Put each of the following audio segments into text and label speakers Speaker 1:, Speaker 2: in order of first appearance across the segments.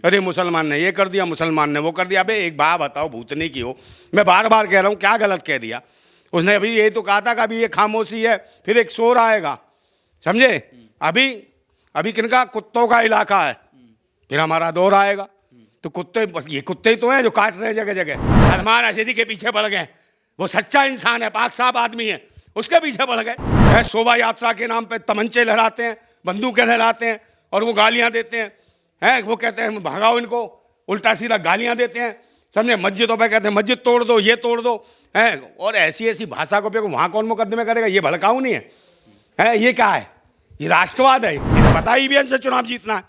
Speaker 1: अरे मुसलमान ने ये कर दिया, मुसलमान ने वो कर दिया। अबे एक बात बताओ, भूतनी की हो, मैं बार बार कह रहा हूँ, क्या गलत कह दिया उसने? अभी ये तो कहा था कि अभी ये खामोशी है, फिर एक शोर आएगा, समझे? अभी अभी किनका कुत्तों का इलाका है, फिर हमारा दौर आएगा। तो कुत्ते, बस ये कुत्ते ही तो हैं जो काट रहे हैं जगह जगह। सलमान अजहरी के पीछे बढ़ गए, वो सच्चा इंसान है, पाक साहब आदमी है, उसके पीछे बढ़ गए। शोभा यात्रा के नाम पे तमंचे लहराते हैं, बंदूकें लहराते हैं और वो गालियां देते हैं, वो कहते हैं भगाओ इनको, उल्टा सीधा गालियां देते हैं, समझे? मस्जिदों पे कहते हैं मस्जिद तोड़ दो, ये तोड़ दो, है। और ऐसी ऐसी भाषा को पे वहाँ कौन मुकदमे करेगा? ये भड़काऊ नहीं है, ये क्या है? ये राष्ट्रवाद है। इन्हें पता ही भी इनसे चुनाव जीतना है,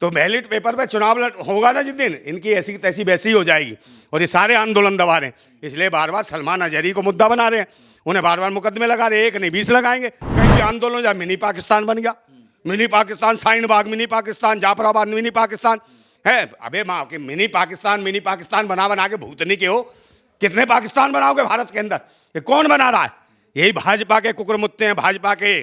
Speaker 1: तो बैलेट पेपर पे चुनाव होगा ना जिस दिन, इनकी ऐसी तैसी वैसी हो जाएगी। और ये सारे आंदोलन दबा रहे हैं, इसलिए बार बार सलमान अजहरी को मुद्दा बना रहे हैं, उन्हें बार बार मुकदमे लगा रहे हैं। एक नहीं 20 लगाएंगे। कहीं भी आंदोलन जहाँ मिनी पाकिस्तान बन गया, mini Pakistan, Shaheen Bagh mini Pakistan, Jafrabad mini Pakistan है। अबे माँ के मिनी पाकिस्तान बना बना के भूतनी के हो, कितने पाकिस्तान बनाओगे भारत के अंदर? ये कौन बना रहा है? यही भाजपा के कुकुरमुत्ते हैं, भाजपा के।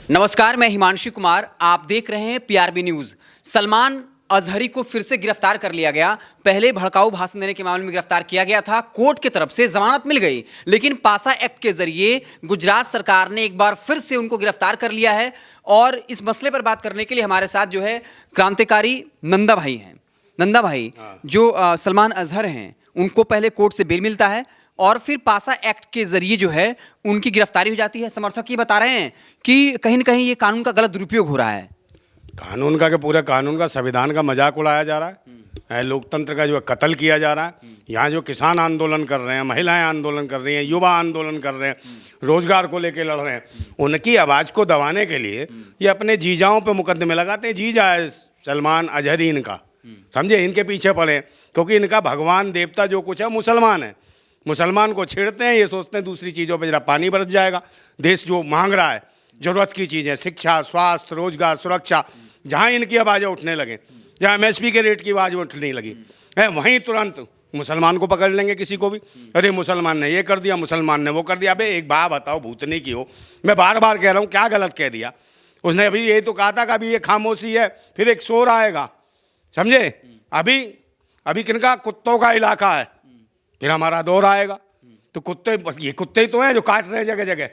Speaker 2: नमस्कार, मैं हिमांशु कुमार, आप देख रहे हैं पीआरबी न्यूज। सलमान अजहरी को फिर से गिरफ्तार कर लिया गया। पहले भड़काऊ भाषण देने के मामले में गिरफ्तार किया गया था, कोर्ट की तरफ से जमानत मिल गई, लेकिन पासा एक्ट के जरिए गुजरात सरकार ने एक बार फिर से उनको गिरफ्तार कर लिया है। और इस मसले पर बात करने के लिए हमारे साथ जो है क्रांतिकारी नंदा भाई हैं। नंदा भाई, जो सलमान अजहर हैं, उनको पहले कोर्ट से बेल मिलता है और फिर पासा एक्ट के जरिए जो है उनकी गिरफ्तारी हो जाती है। समर्थक ये बता रहे हैं कि कहीं न कहीं ये कानून का गलत दुरुपयोग हो रहा है।
Speaker 1: कानून का, पूरे कानून का, संविधान का मजाक उड़ाया जा रहा है, लोकतंत्र का जो है कत्ल किया जा रहा है। यहाँ जो किसान आंदोलन कर रहे हैं, महिलाएं आंदोलन कर रही हैं, युवा आंदोलन कर रहे हैं, रोजगार को लेकर लड़ रहे हैं, उनकी आवाज़ को दबाने के लिए ये अपने जीजाओं पे मुकदमे लगाते हैं। जीजा है सलमान अजहरी इनका, समझे? इनके पीछे पड़े, क्योंकि इनका भगवान देवता जो कुछ है मुसलमान है। मुसलमान को छेड़ते हैं, ये सोचते हैं दूसरी चीज़ों पे जरा पानी बरस जाएगा। देश जो मांग रहा है, ज़रूरत की चीज़ें, शिक्षा, स्वास्थ्य, रोजगार, सुरक्षा, जहाँ इनकी आवाज़ें उठने लगे, जहाँ MSP के रेट की आवाज़ उठने लगी है, वहीं तुरंत मुसलमान को पकड़ लेंगे, किसी को भी। अरे मुसलमान ने ये कर दिया, मुसलमान ने वो कर दिया। अबे एक बात बताओ, भूतनी की हो, मैं बार बार कह रहा हूँ, क्या गलत कह दिया उसने? अभी ये तो कहा था कि अभी ये खामोशी है, फिर एक शोर आएगा, समझे? अभी अभी किनका कुत्तों का इलाका है, फिर हमारा दौर आएगा। तो कुत्ते, बस ये कुत्ते ही तो हैं जो काट रहे हैं जगह जगह।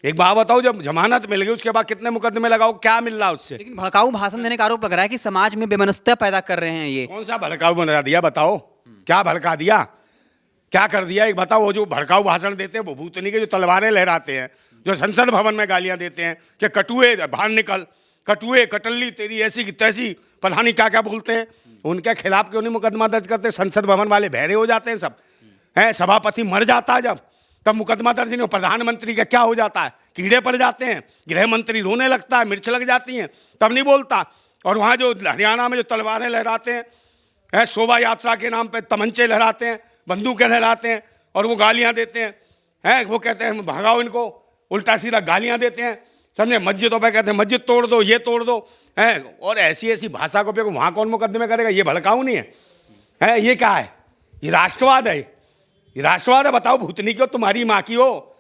Speaker 1: एक बात बताओ, जब जमानत मिल गई उसके बाद कितने मुकदमे लगाओ, क्या मिल रहा है उससे?
Speaker 2: लेकिन भड़काऊ भाषण देने का आरोप लग रहा है कि समाज में बेमनस्यता पैदा कर रहे हैं ये।
Speaker 1: कौन सा भड़काऊ बना दिया बताओ? क्या भड़का दिया, क्या कर दिया? एक बताओ। वो जो भड़काऊ भाषण देते हैं, वो भूतनी के जो तलवारें लहराते हैं, जो संसद भवन में गालियां देते हैं कि कटुए बाहर निकल, कटुए कटल्ली तेरी ऐसी की तैसी, पता नहीं क्या क्या बोलते हैं, उनके खिलाफ क्यों नहीं मुकदमा दर्ज करते? संसद भवन वाले बहरे हो जाते हैं सब, हैं। सभापति मर जाता है जब, तब मुकदमा दर्ज नहीं हो। प्रधानमंत्री का क्या हो जाता है, कीड़े पड़ जाते हैं, गृह मंत्री रोने लगता है, मिर्च लग जाती हैं, तब नहीं बोलता। और वहाँ जो हरियाणा में जो तलवारें लहराते हैं, शोभा यात्रा के नाम पे तमंचे लहराते हैं, बंदूकें लहराते हैं और वो गालियाँ देते हैं, वो कहते हैं भगाओ इनको, उल्टा सीधा गालियाँ देते हैं, समझे? मस्जिदों पे कहते हैं मस्जिद तोड़ दो, ये तोड़ दो, है। और ऐसी ऐसी भाषा को पे वहाँ कौन मुकदमे करेगा? ये भड़काऊ नहीं है, ये क्या है? ये राष्ट्रवाद है, ये राष्ट्रवाद है। बताओ, भूतनी की हो, तुम्हारी माँ की हो,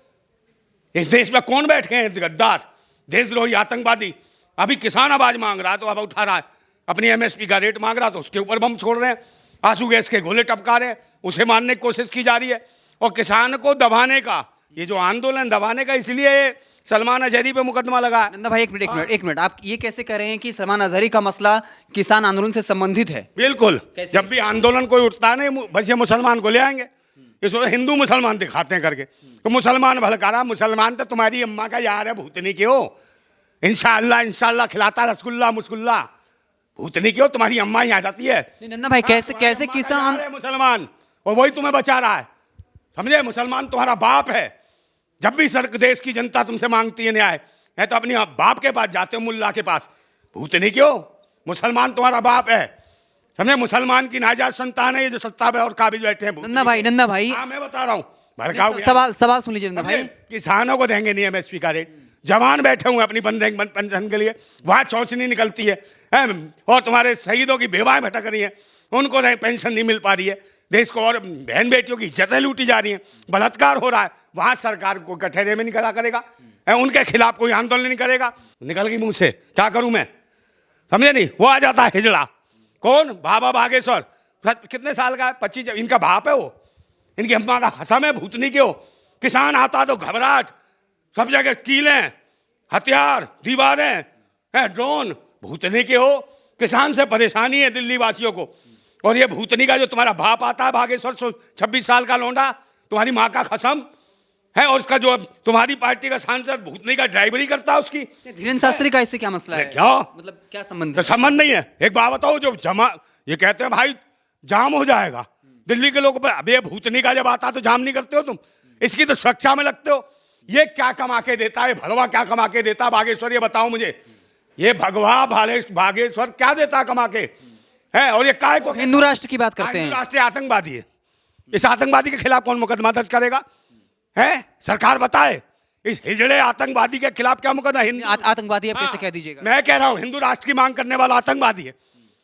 Speaker 1: इस देश में कौन बैठे हैं गद्दार, देशद्रोही, आतंकवादी? अभी किसान आवाज मांग रहा है तो अब उठा रहा है, अपनी MSP का रेट मांग रहा तो उसके ऊपर बम छोड़ रहे हैं, आंसू गैस के गोले टपका रहे हैं, उसे मारने की कोशिश की जा रही है। और किसान को दबाने का, ये जो आंदोलन दबाने का, इसलिए सलमान अजहरी पे मुकदमा लगा।
Speaker 2: नंदा भाई, एक मिनट, आप ये कैसे कह रहे हैं कि सलमान अजहरी का मसला किसान आंदोलन से संबंधित है?
Speaker 1: बिल्कुल, जब भी आंदोलन कोई उठता नहीं, बस ये मुसलमान को ले आएंगे, इसको हिंदू मुसलमान दिखाते हैं करके, तो मुसलमान भड़का रहा। मुसलमान तो तुम्हारी अम्मा का यार है, भूतनी के हो। इंशाल्लाह खिलाता रसगुल्ला मुस्कुल्ला, भूतनी के हो, तुम्हारी अम्मा ही आ जाती है।
Speaker 2: नंदा भाई, कैसे किसान
Speaker 1: मुसलमान, और वही तुम्हें बचा रहा है, समझे? मुसलमान तुम्हारा बाप है। जब भी देश की जनता तुमसे मांगती है न्याय, है तो अपनी बाप के पास जाते हो, मुल्ला के पास। भूतनी क्यों? मुसलमान तुम्हारा बाप है, समझे? मुसलमान की नाजायज संतान है ये जो सत्ता पे और काबिज बैठे हैं।
Speaker 2: नंदा भाई,
Speaker 1: हाँ, मैं बता रहा हूँ, भड़काओ।
Speaker 2: सवाल सुन लीजिए नंदा भाई।
Speaker 1: किसानों को देंगे नहीं MSP का रेट, जवान बैठे हुए अपनी पेंशन के लिए, वहाँ चौचनी निकलती है, और तुम्हारे शहीदों की बेवाएं भटक रही हैं, उनको पेंशन नहीं मिल पा रही है, देश को और बहन बेटियों की इज्जतें लूटी जा रही हैं, बलात्कार हो रहा है, वहाँ सरकार को कटहरे में नहीं खड़ा करेगा, उनके खिलाफ कोई आंदोलन नहीं करेगा। निकल गई मुँह से, क्या करूँ मैं, समझे नहीं? वो आ जाता है हिजड़ा, कौन? बाबा बागेश्वर कितने साल का है? 25। इनका बाप है वो, इनकी अम्मा का खसम है भूतनी के हो। किसान आता तो घबराहट, सब जगह कीले, हथियार, दीवारें हैं, ड्रोन। भूतनी के हो, किसान से परेशानी है दिल्ली वासियों को। और ये भूतनी का जो तुम्हारा बाप आता है बागेश्वर, 26 साल का लौंडा, तुम्हारी माँ का खसम है, और उसका जो तुम्हारी पार्टी का सांसद भूतनी का ड्राइवरी करता है उसकी।
Speaker 2: धीरेन्द्र शास्त्री का इससे क्या मसला है?
Speaker 1: क्या
Speaker 2: मतलब क्या संबंध
Speaker 1: तो संबंध नहीं है। एक बात बताओ, जो जमा ये कहते हैं भाई जाम हो जाएगा दिल्ली के लोगों पर, अब ये भूतनी का जब आता तो जाम नहीं करते हो तुम? इसकी तो सुरक्षा में लगते हो। ये क्या कमा के देता है भगवा, क्या कमा के देता है बागेश्वर? ये बताओ मुझे, ये भगवा बागेश्वर क्या देता है कमा के? है और ये काय को
Speaker 2: हिंदू राष्ट्र की बात करते
Speaker 1: हिंदू
Speaker 2: हैं।
Speaker 1: राष्ट्र आतंकवादी है। इस आतंकवादी के खिलाफ कौन मुकदमा दर्ज करेगा? है सरकार बताए, इस हिजड़े आतंकवादी के खिलाफ क्या मुकदमा?
Speaker 2: आतंकवादी आप कैसे कह दीजिएगा?
Speaker 1: मैं कह रहा हूं हिंदू राष्ट्र की मांग करने वाला आतंकवादी है।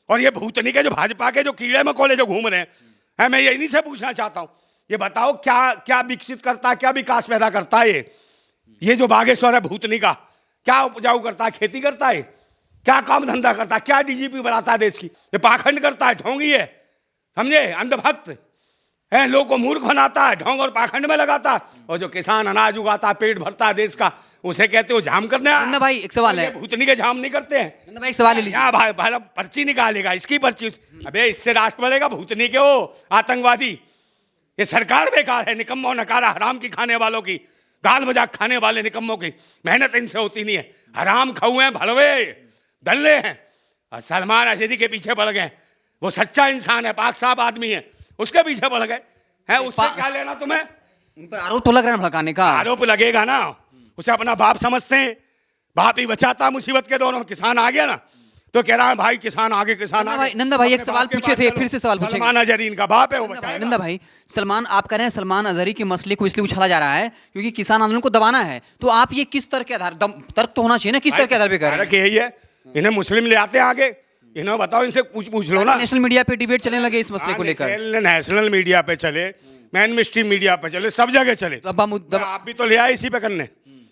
Speaker 1: और ये भूतनी के जो भाजपा के जो कीड़े मकोड़े जो घूम रहे हैं, मैं इन्हीं से पूछना चाहता हूं, ये बताओ क्या क्या विकसित करता है, क्या विकास पैदा करता है? ये जो बागेश्वर है भूतनी का, क्या उपजाऊ करता है? खेती करता है? क्या काम धंधा करता है? क्या डीजीपी बनाता है देश की? ये पाखंड करता है, ढोंगी है, समझे, अंधभक्त है, लोगों को मूर्ख बनाता है, ढोंग और पाखंड में लगाता है। और जो किसान अनाज उगाता है, पेट भरता है देश का, उसे कहते हो जाम करने आया।
Speaker 2: नंदा भाई एक सवाल है,
Speaker 1: भूतनी के जाम नहीं करते हैं।
Speaker 2: नंदा भाई एक सवाल ले लीजिए।
Speaker 1: क्या भाई भाई पर्ची निकालेगा, इसकी पर्ची? अबे इससे राष्ट्र बढ़ेगा? भूतनी के हो आतंकवादी। ये सरकार बेकार है, निकम्मो नकारा हराम की खाने वालों की, गाल मजाक खाने वाले निकम्मों की मेहनत इनसे होती नहीं है। हराम खाऊ हैं, भड़वे दल्ले हैं। और सलमान अजहरी के पीछे पड़ गए। वो सच्चा इंसान है, पाक साफ आदमी है, उसके पीछे पड़ गए हैं। उससे क्या लेना तुम्हें?
Speaker 2: उन पर आरोप तो लग रहा है भड़काने का।
Speaker 1: आरोप लगेगा ना, उसे अपना बाप समझते हैं, बाप ही बचाता मुसीबत के दौरान। किसान आ गया ना तो कह रहा है भाई किसान आगे, किसान आगे।
Speaker 2: नंदा भाई एक सवाल पूछे थे, फिर से सवाल पूछे।
Speaker 1: सलमान अजहरी इनका बाप है, वो बचाएगा।
Speaker 2: नंदा भाई सलमान, आप कह रहे हैं सलमान अजहरी के मसले को इसलिए उछाला जा रहा है क्योंकि किसान आंदोलन को दबाना है, तो आप ये किस तरह के आधार, तर्क तो होना चाहिए ना, किस तरह के आधार पे कर रहे हैं?
Speaker 1: यही है, इन्हें मुस्लिम ले आते हैं आगे, इन्हें बताओ, इनसे पूछ लो ना।
Speaker 2: नेशनल मीडिया पे डिबेट चलने लगे इस मसले को लेकर,
Speaker 1: नेशनल मीडिया पे चले, मेन स्ट्रीम मीडिया पे चले, सब जगह चले।
Speaker 2: तो
Speaker 1: आप भी तो ले आए इसी पे करने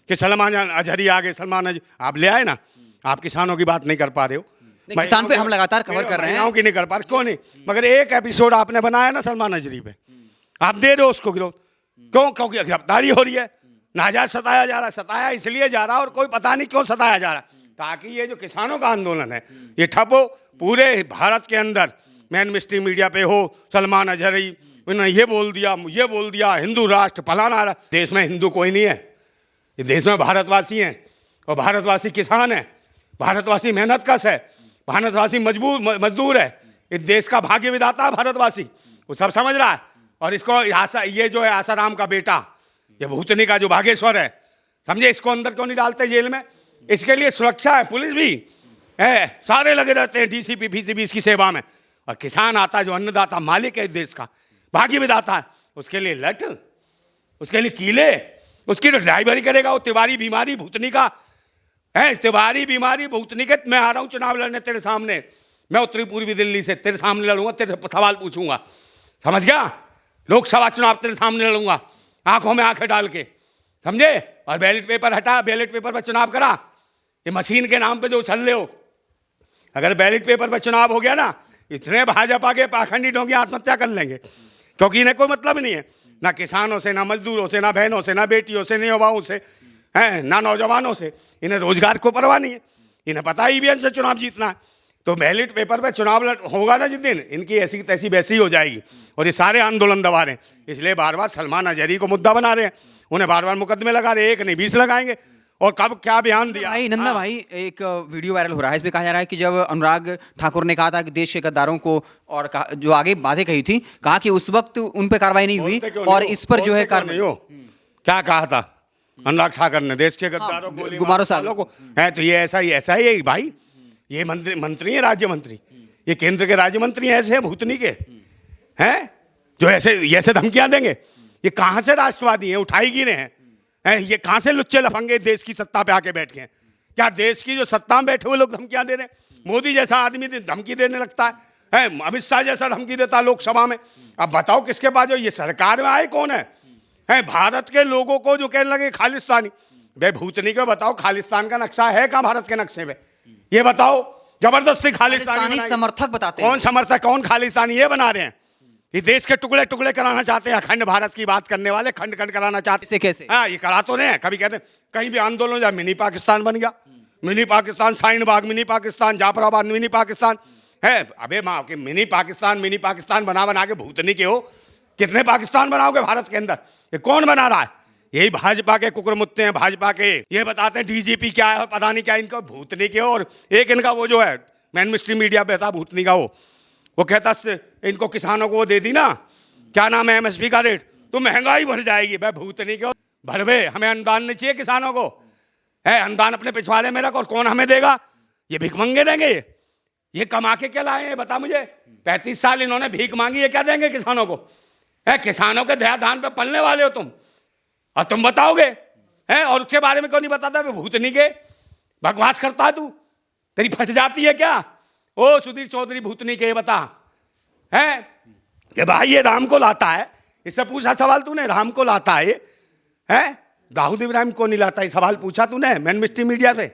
Speaker 1: कि सलमान अजहरी आगे, सलमान अजहरी आप ले आए ना। आप किसानों की बात नहीं कर पा रहे हो,
Speaker 2: किसान पे हम लगातार कवर कर रहे हैं,
Speaker 1: की नहीं कर पा रहे, क्यों नहीं? मगर एक एपिसोड आपने बनाया ना सलमान अजहरी पे, आप दे रहे हो उसको गिरोह, क्यों? क्योंकि गिरफ्तारी हो रही है, नाजायज सताया जा रहा है। सताया इसलिए जा रहा है और कोई पता नहीं क्यों सताया जा रहा है, ताकि ये जो किसानों का आंदोलन है ये ठप हो। पूरे भारत के अंदर मेन स्ट्रीम मीडिया पे हो, सलमान अजहरी उन्होंने ये बोल दिया, हिंदू राष्ट्र फलाना। देश में हिंदू कोई नहीं है, ये देश में भारतवासी हैं, और भारतवासी किसान है, भारतवासी मेहनत कश है, भारतवासी मजदूर है। इस देश का भाग्य विधाता है भारतवासी, वो सब समझ रहा है। और इसको ये जो है आसाराम का बेटा, ये भूतनी का जो बागेश्वर है, समझे, इसको अंदर क्यों नहीं डालते जेल में? इसके लिए सुरक्षा है, पुलिस भी है, सारे लगे रहते हैं, डीसीपी फीसीपी इसकी सेवा में। और किसान आता है जो अन्नदाता मालिक है देश का, भाग्य विधाता है, उसके लिए लट, उसके लिए कीले, उसकी तो ड्राइवरी करेगा वो। तिवारी बीमारी भूतनी का है, तिवारी बीमारी भूतनी के। मैं आ रहा हूँ चुनाव लड़ने तेरे सामने, मैं उत्तरी पूर्वी दिल्ली से तेरे सामने लड़ूंगा, तेरे सवाल पूछूंगा, समझ गया? लोकसभा चुनाव तेरे सामने लड़ूंगा, आंखों में आंखें डाल के, समझे? और बैलेट पेपर हटा, बैलेट पेपर पर चुनाव करा। ये मशीन के नाम पे जो उछल रहे हो, अगर बैलेट पेपर पर चुनाव हो गया ना, इतने भाजपा के पाखंडी ढोंगी आत्महत्या कर लेंगे, क्योंकि इन्हें कोई मतलब नहीं है, ना किसानों से, ना मजदूरों से, ना बहनों से, ना बेटियों से, ना युवाओं से, हैं ना नौजवानों से। इन्हें रोजगार को परवाह नहीं है, इन्हें पता ही भी से चुनाव जीतना है। तो बैलेट पेपर पे चुनाव होगा ना जिस दिन, इनकी ऐसी तैसी वैसी हो जाएगी। और ये सारे आंदोलन दबा रहे हैं, इसलिए बार बार सलमान अजहरी को मुद्दा बना रहे हैं, उन्हें बार बार मुकदमे लगा रहे हैं, एक नहीं 20 लगाएंगे। और कब क्या बयान दिया
Speaker 2: भाई नंदा भाई, एक वीडियो वायरल हो रहा है, इसमें कहा जा रहा है कि जब अनुराग ठाकुर ने कहा था कि देश के गद्दारों को, और जो आगे बातें कही थी, कहा कि उस वक्त उन पर कार्रवाई नहीं हुई और इस पर जो है कार्रवाई।
Speaker 1: क्या कहा था अनुराग ठाकुर ने? देश के गद्दारों को,
Speaker 2: गुमारो सालों को
Speaker 1: है, तो ये ऐसा ही है भाई। ये मंत्री है, राज्य मंत्री, ये केंद्र के राज्य मंत्री ऐसे हैं भूतनी के, हैं जो ऐसे धमकियां देंगे। ये कहां से राष्ट्रवादी हैं, उठाई गिरे हैं, ये कहां से लुच्चे लफंगे देश की सत्ता पे आके बैठ गए हैं? क्या देश की जो सत्ता में बैठे हुए लोग धमकियां दे रहे हैं? मोदी जैसा आदमी धमकी देने लगता है, अमित शाह जैसा धमकी देता है लोकसभा में। अब बताओ किसके पास जो ये सरकार में आए कौन है? भारत के लोगों को जो कहने लगे खालिस्तानी। भाई भूतनी को बताओ, खालिस्तान का नक्शा है कहाँ भारत के नक्शे पे? ये बताओ, जबरदस्ती खालिस्तानी
Speaker 2: खालिस्तानी
Speaker 1: बनाएंगे।
Speaker 2: समर्थक बताते हैं।
Speaker 1: कौन समर्थक, कौन खालिस्तानी ये बना रहे हैं? ये देश के टुकड़े टुकड़े कराना चाहते हैं, अखंड भारत की बात करने वाले खंड खंड कराना चाहते
Speaker 2: इसे कैसे?
Speaker 1: हाँ, ये करा तो रहे हैं। कभी कहते हैं कहीं भी आंदोलन जा, मिनी पाकिस्तान बन गया, mini Pakistan, Shaheen Bagh mini Pakistan, Jafrabad mini Pakistan है। अबे माँ के मिनी पाकिस्तान बना बना के भूतनी के हो, कितने पाकिस्तान बनाओगे भारत के अंदर? ये कौन बना रहा है? यही भाजपा के कुकुरमुत्ते हैं, भाजपा के। ये बताते हैं डीजीपी क्या है और पता नहीं क्या, इनका भूतनी के हो। और एक इनका वो जो है मैन स्ट्रीम मीडिया पे था भूतनी का, वो कहता इनको किसानों को वो दे दी ना, क्या नाम है, एमएसपी का रेट, तो महंगाई बढ़ जाएगी। भाई भूतनी के भरवे, हमें अनुदान नहीं चाहिए किसानों को, है अनुदान अपने पिछवा दे मेरा को, और कौन हमें देगा? ये भीख मंगे देंगे? ये कमा के क्या लाए हैं बता मुझे? 35 साल इन्होंने भीख मांगी, ये क्या देंगे किसानों को? है किसानों के दया धान पे पलने वाले हो तुम, और तुम बताओगे? है और उसके बारे में क्यों नहीं बताता? भूतनी के बकवास करता है तू, तेरी फट जाती है क्या? ओ सुधीर चौधरी भूतनी के बता, है कि भाई ये राम को लाता है, इससे पूछा सवाल तूने? राम को लाता है दाऊद इब्राहिम को नहीं लाता? ये सवाल पूछा तूने मैन मिस्ट्री मीडिया पे?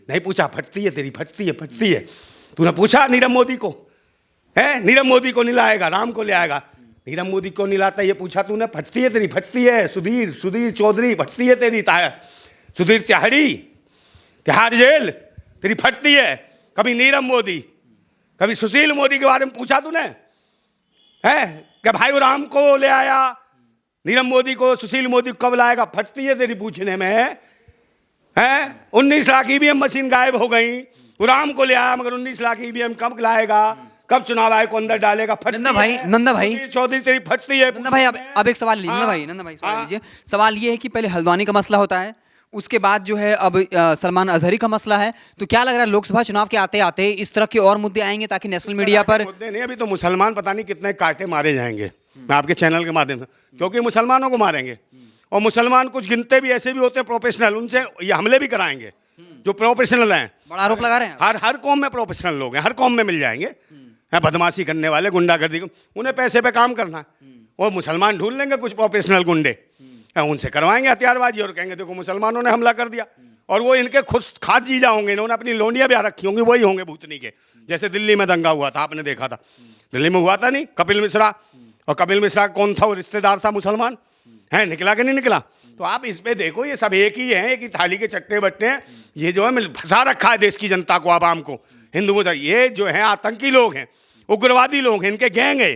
Speaker 1: नहीं पूछा। फटती है तेरी, फटती है। तूने पूछा नीरव मोदी को? है नीरव मोदी को नहीं लाएगा, राम को ले आएगा। नीरव मोदी को नहीं लाता ये पूछा तूने? फटती है तेरी, फटती है। सुधीर चौधरी फटती है तेरी, सुधीर तिहाड़ जेल तेरी फटती है। कभी नीरव मोदी, कभी सुशील मोदी के बारे में पूछा तूने? है कि भाई वो राम को ले आया, नीरव मोदी को, सुशील मोदी को कब लाएगा? फटती है तेरी पूछने में। है 19 लाख ईवीएम मशीन गायब हो गई, वो राम को ले आया, मगर 19 लाख ईवीएम कब लाएगा? कब चुनाव आयोग को अंदर डालेगा?
Speaker 2: नंदा भाई
Speaker 1: चौधरी तेरी फटती है।
Speaker 2: नंदा भाई अब एक सवाल लीजिए। नंदा भाई सवाल लीजिए। सवाल ये है कि पहले हल्द्वानी का मसला होता है, उसके बाद जो है अब सलमान अजहरी का मसला है, तो क्या लग रहा है लोकसभा चुनाव के आते आते इस तरह के और मुद्दे आएंगे ताकि नेशनल मीडिया पर?
Speaker 1: मुद्दे नहीं, अभी तो मुसलमान पता नहीं कितने कांटे मारे जाएंगे, मैं आपके चैनल के माध्यम से, क्योंकि मुसलमानों को मारेंगे। और मुसलमान कुछ गिनते भी ऐसे भी होते हैं प्रोफेशनल, उनसे ये हमले भी कराएंगे जो प्रोफेशनल हैं।
Speaker 2: बड़ा आरोप लगा रहे हैं।
Speaker 1: हर कौम में प्रोफेशनल लोग हैं, हर कौम में मिल जाएंगे। बदमाशी करने वाले, गुंडागर्दी, उन्हें पैसे पे काम करना है। और मुसलमान ढूंढ लेंगे कुछ प्रोफेशनल गुंडे, उनसे करवाएंगे हथियारबाजी और कहेंगे देखो मुसलमानों ने हमला कर दिया। और वो इनके खुद खाद जीजा होंगे, इन्होंने अपनी लोनियां भी रखी होंगी, वही होंगे भूतनी के। जैसे दिल्ली में दंगा हुआ था, आपने देखा था, दिल्ली में हुआ था नहीं, कपिल मिश्रा, और कपिल मिश्रा कौन था? वो रिश्तेदार था मुसलमान, है निकला कि नहीं निकला? तो आप इस पे देखो, ये सब एक ही है, एक ही थाली के चट्टे बट्टे हैं। ये जो है फंसा रखा है देश की जनता को, आवाम को, हिंदू मुसलमान, ये जो है आतंकी लोग हैं, उग्रवादी लोग हैं, इनके गैंग है,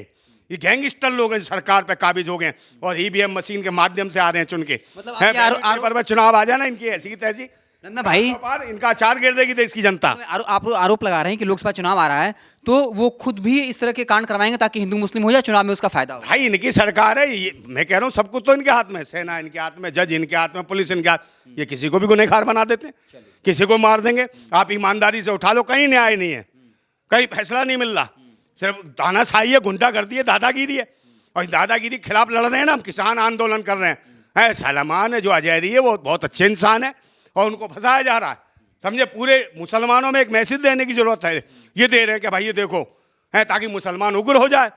Speaker 1: ये गैंगस्टर लोग हैं, सरकार पे काबिज हो गए और ईवीएम मशीन के माध्यम से आ रहे हैं चुन के। मतलब चुनाव आ जाना इनकी ऐसी तैसी,
Speaker 2: नंदा भाई
Speaker 1: इनका अचार गिर देगी देश की जनता।
Speaker 2: आप आरोप लगा रहे हैं कि लोकसभा चुनाव आ रहा है तो वो खुद भी इस तरह के कांड करवाएंगे ताकि हिंदू मुस्लिम हो जाए, चुनाव में उसका फायदा हो।
Speaker 1: भाई इनकी सरकार है ये, मैं कह रहा हूँ सब कुछ तो इनके हाथ में, सेना इनके हाथ में, जज इनके हाथ में, पुलिस इनके हाथ, ये किसी को भी गुनहगार बना देते हैं, किसी को मार देंगे। आप ईमानदारी से उठा लो, कहीं न्याय नहीं है, कहीं फैसला नहीं मिल रहा, सिर्फ तानाशाही है, गुंडागर्दी है, दादागिरी है। और दादागिरी के खिलाफ लड़ रहे हैं ना हम, किसान आंदोलन कर रहे हैं। सलमान है जो अजहरी है, वो बहुत अच्छे इंसान है और उनको फंसाया जा रहा है, समझे। पूरे मुसलमानों में एक मैसेज देने की जरूरत है, ये दे रहे हैं कि भाई ये देखो, है ताकि मुसलमान उग्र हो जाए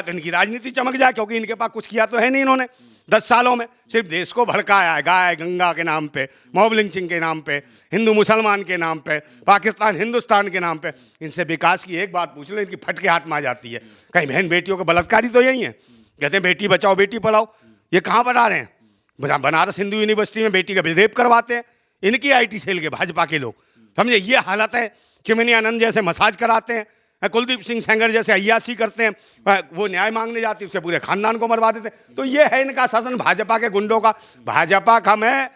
Speaker 1: तो इनकी राजनीति चमक जाए, क्योंकि इनके पास कुछ किया तो है नहीं इन्होंने 10 सालों में, सिर्फ देश को भड़काया है, गाय गंगा के नाम पे, मॉब लिंचिंग के नाम पे, हिंदू मुसलमान के नाम पे, पाकिस्तान हिंदुस्तान के नाम पे। इनसे विकास की एक बात पूछ लो, इनकी फट के हाथ में आ जाती है। कहीं बहन बेटियों के बलात्कारी तो यही है, कहते हैं बेटी बचाओ बेटी पढ़ाओ, ये कहाँ पढ़ा रहे हैं? बनारस हिंदू यूनिवर्सिटी में बेटी का रेप करवाते हैं इनकी IT सेल के भाजपा के लोग, समझे। ये हालत है। चिमनी आनंद जैसे मसाज कराते हैं, कुलदीप सिंह सेंगर जैसे अय्यासी करते हैं, वो न्याय मांगने जाती है उसके पूरे खानदान को मरवा देते हैं। तो ये है इनका शासन, भाजपा के गुंडों का। भाजपा कम है,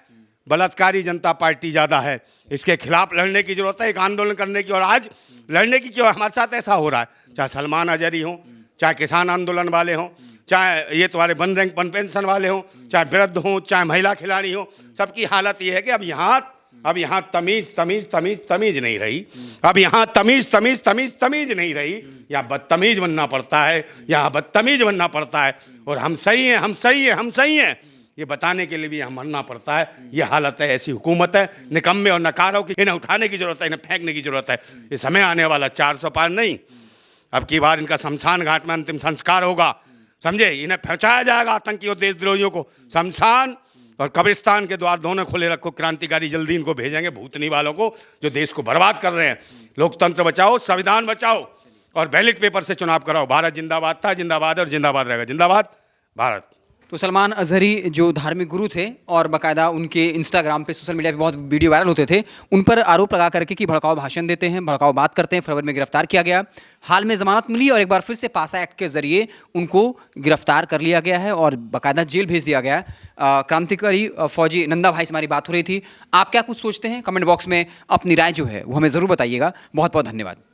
Speaker 1: बलात्कारी जनता पार्टी ज़्यादा है। इसके खिलाफ लड़ने की जरूरत है, एक आंदोलन करने की। और आज लड़ने की क्यों हमारे साथ ऐसा हो रहा है, चाहे सलमान अजहरी हों, चाहे किसान आंदोलन वाले हों, चाहे ये तुम्हारे वन रैंक वन पेंशन वाले हों, चाहे वृद्ध हों, चाहे महिला खिलाड़ी हों, सबकी हालत ये है कि अब यहाँ तमीज नहीं रही। अब यहाँ तमीज नहीं रही, यहाँ बदतमीज बनना पड़ता है, यहाँ बदतमीज बनना पड़ता है। और हम सही हैं ये बताने के लिए भी यहाँ मरना पड़ता है। ये हालत है, ऐसी हुकूमत है, निकम्मे और नकारों की। इन्हें उठाने की जरूरत है, इन्हें फेंकने की जरूरत है। ये समय आने वाला 400 पार नहीं, अब की बार इनका शमशान घाट में अंतिम संस्कार होगा, समझे। इन्हें पहुँचाया जाएगा आतंकी और देशद्रोहियों को शमशान और कब्रिस्तान के द्वार दोनों खुले रखो, क्रांतिकारी जल्दी इनको भेजेंगे, भूतनी वालों को जो देश को बर्बाद कर रहे हैं। लोकतंत्र बचाओ, संविधान बचाओ और बैलेट पेपर से चुनाव कराओ। भारत जिंदाबाद था, जिंदाबाद और जिंदाबाद रहेगा। जिंदाबाद भारत।
Speaker 2: तो सलमान अजहरी जो धार्मिक गुरु थे और बाकायदा उनके इंस्टाग्राम पे, सोशल मीडिया पे बहुत वीडियो वायरल होते थे, उन पर आरोप लगा करके कि भड़काऊ भाषण देते हैं, भड़काऊ बात करते हैं, फरवरी में गिरफ्तार किया गया। हाल में जमानत मिली और एक बार फिर से पासा एक्ट के जरिए उनको गिरफ्तार कर लिया गया है और बाकायदा जेल भेज दिया गया है। क्रांतिकारी फौजी नंदा भाई से हमारी बात हो रही थी। आप क्या कुछ सोचते हैं? कमेंट बॉक्स में अपनी राय जो है वो हमें ज़रूर बताइएगा। बहुत बहुत धन्यवाद।